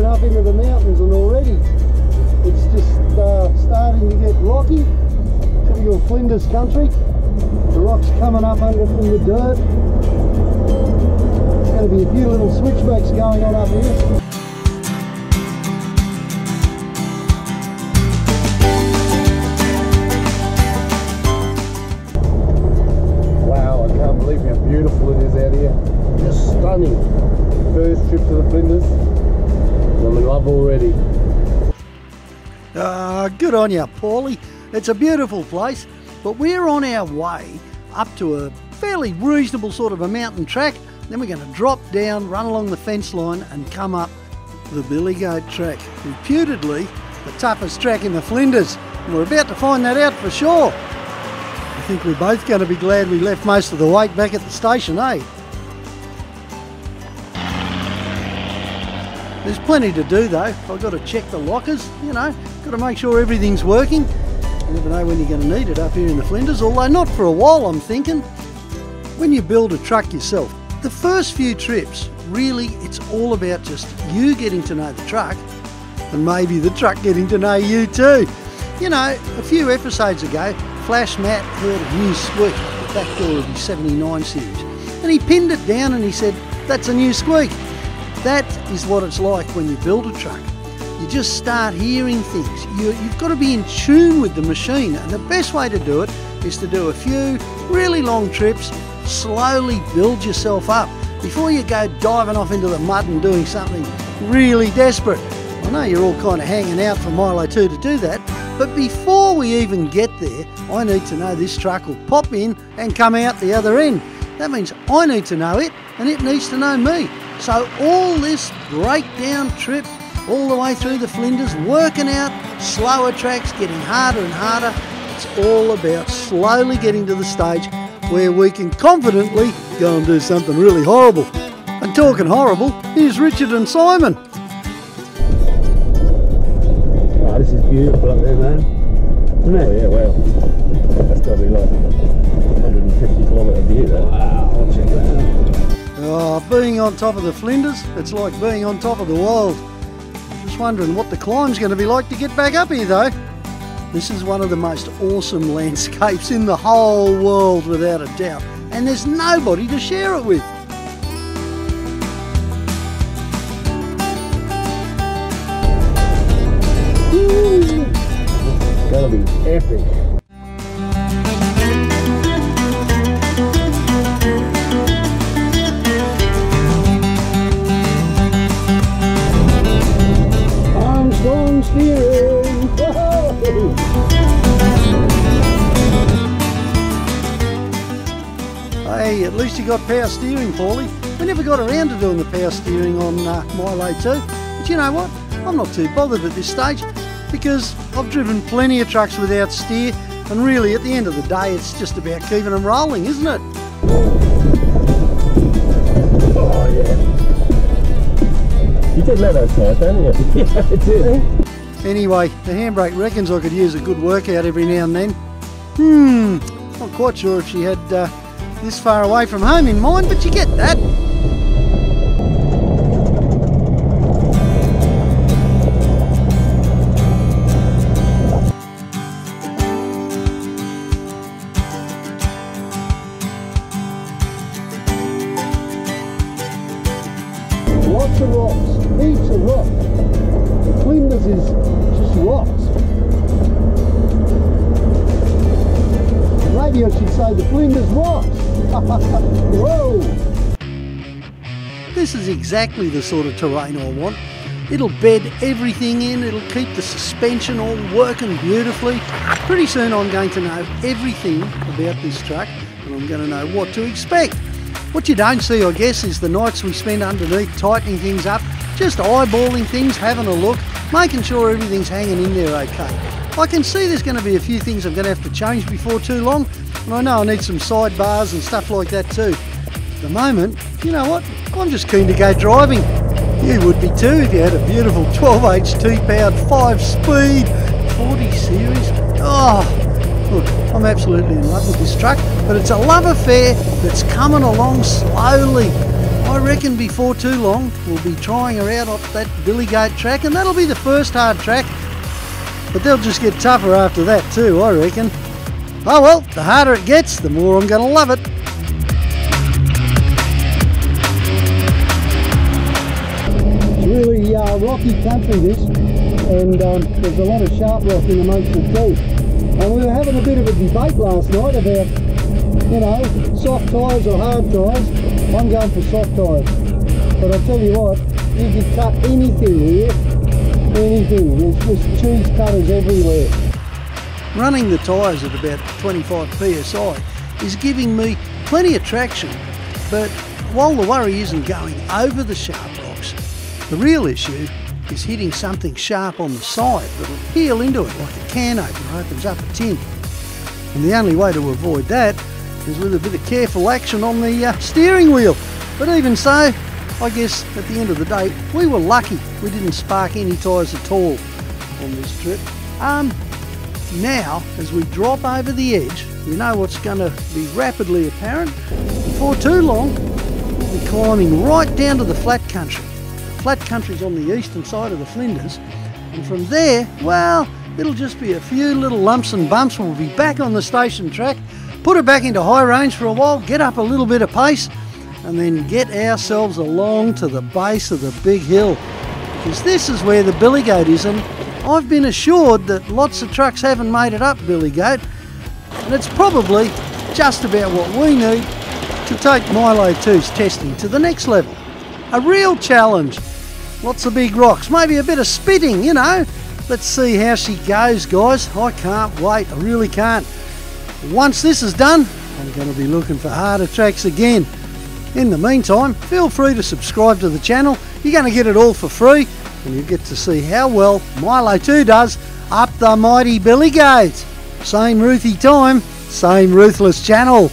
creeping up into the mountains, and already it's just starting to get rocky. Typical Flinders country. The rocks coming up under from the dirt. There's going to be a few little switchbacks going on up here. Beautiful it is out here, just stunning. First trip to the Flinders, I'm in love already. Good on you, Paulie. It's a beautiful place, but we're on our way up to a fairly reasonable sort of a mountain track. Then we're going to drop down, run along the fence line and come up the Billy Goat track, reputedly the toughest track in the Flinders. And we're about to find that out for sure. I think we're both going to be glad we left most of the weight back at the station, eh? There's plenty to do though. I've got to check the lockers, you know, got to make sure everything's working. You never know when you're going to need it up here in the Flinders, although not for a while, I'm thinking. When you build a truck yourself, the first few trips, really it's all about just you getting to know the truck and maybe the truck getting to know you too. You know, a few episodes ago, Flash Matt heard a new squeak at the back door of his 79 series, and he pinned it down and he said, "That's a new squeak." That is what it's like when you build a truck. You just start hearing things. You've got to be in tune with the machine, and the best way to do it is to do a few really long trips, slowly build yourself up before you go diving off into the mud and doing something really desperate. I know you're all kind of hanging out for Milo 2 to do that, but before we even get there, I need to know this truck will pop in and come out the other end. That means I need to know it and it needs to know me. So all this breakdown trip, all the way through the Flinders, working out slower tracks, getting harder and harder, it's all about slowly getting to the stage where we can confidently go and do something really horrible. And talking horrible, here's Richard and Simon. This is beautiful up there, man. Isn't it? Oh yeah, wow. That's got to be like 150 kilometre view there. Wow, I'll check that out. Oh, being on top of the Flinders, it's like being on top of the world. Just wondering what the climb's going to be like to get back up here though. This is one of the most awesome landscapes in the whole world without a doubt. And there's nobody to share it with. It's gonna be epic. Armstrong steering. Whoa. Hey, at least you got power steering, Paulie. We never got around to doing the power steering on Milo 2. But you know what? I'm not too bothered at this stage, because I've driven plenty of trucks without steer, and really at the end of the day it's just about keeping them rolling, isn't it? Oh yeah. You did let those tyres, didn't you? Yeah, I did. Anyway, the handbrake reckons I could use a good workout every now and then. Not quite sure if she had this far away from home in mind, but you get that. Lots of rocks, heaps of rocks. The Flinders is just rocks. Maybe I should say the Flinders rocks. Whoa! This is exactly the sort of terrain I want. It'll bed everything in, it'll keep the suspension all working beautifully. Pretty soon I'm going to know everything about this truck, and I'm going to know what to expect. What you don't see, I guess, is the nights we spend underneath tightening things up, just eyeballing things, having a look, making sure everything's hanging in there okay. I can see there's going to be a few things I'm going to have to change before too long, and I know I need some sidebars and stuff like that too. At the moment, you know what, I'm just keen to go driving. You would be too if you had a beautiful 12H powered 5-speed 40 series. Oh, look, I'm absolutely in love with this truck, but it's a love affair that's coming along slowly. I reckon before too long we'll be trying her out off that billy goat track, and that'll be the first hard track, but they'll just get tougher after that too, I reckon. Oh well, the harder it gets, the more I'm going to love it. It's really rocky country this, and there's a lot of sharp rock in amongst it too. And we were having a bit of a debate last night about, you know, soft tyres or hard tyres. I'm going for soft tyres. But I'll tell you what, you can cut anything here, anything. There's just cheese cutters everywhere. Running the tyres at about 25 psi is giving me plenty of traction, but while the worry isn't going over the sharp rocks, the real issue is hitting something sharp on the side that'll peel into it like a can opener opens up a tin. And the only way to avoid that is with a bit of careful action on the steering wheel. But even so, I guess at the end of the day, we were lucky we didn't spark any tyres at all on this trip. Now, as we drop over the edge, you know what's going to be rapidly apparent. Before too long, we'll be climbing right down to the flat country. Flat country's on the eastern side of the Flinders, and from there, well, it'll just be a few little lumps and bumps. We'll be back on the station track, put it back into high range for a while, get up a little bit of pace, and then get ourselves along to the base of the big hill, because this is where the billy goat is, and I've been assured that lots of trucks haven't made it up billy goat, and it's probably just about what we need to take Milo 2's testing to the next level. A real challenge. Lots of big rocks, maybe a bit of spitting, you know. Let's see how she goes, guys. I can't wait, I really can't. Once this is done, I'm going to be looking for harder tracks again. In the meantime, feel free to subscribe to the channel. You're going to get it all for free, and you get to see how well Milo 2 does up the mighty billy goat. Same Roothy time, same ruthless channel.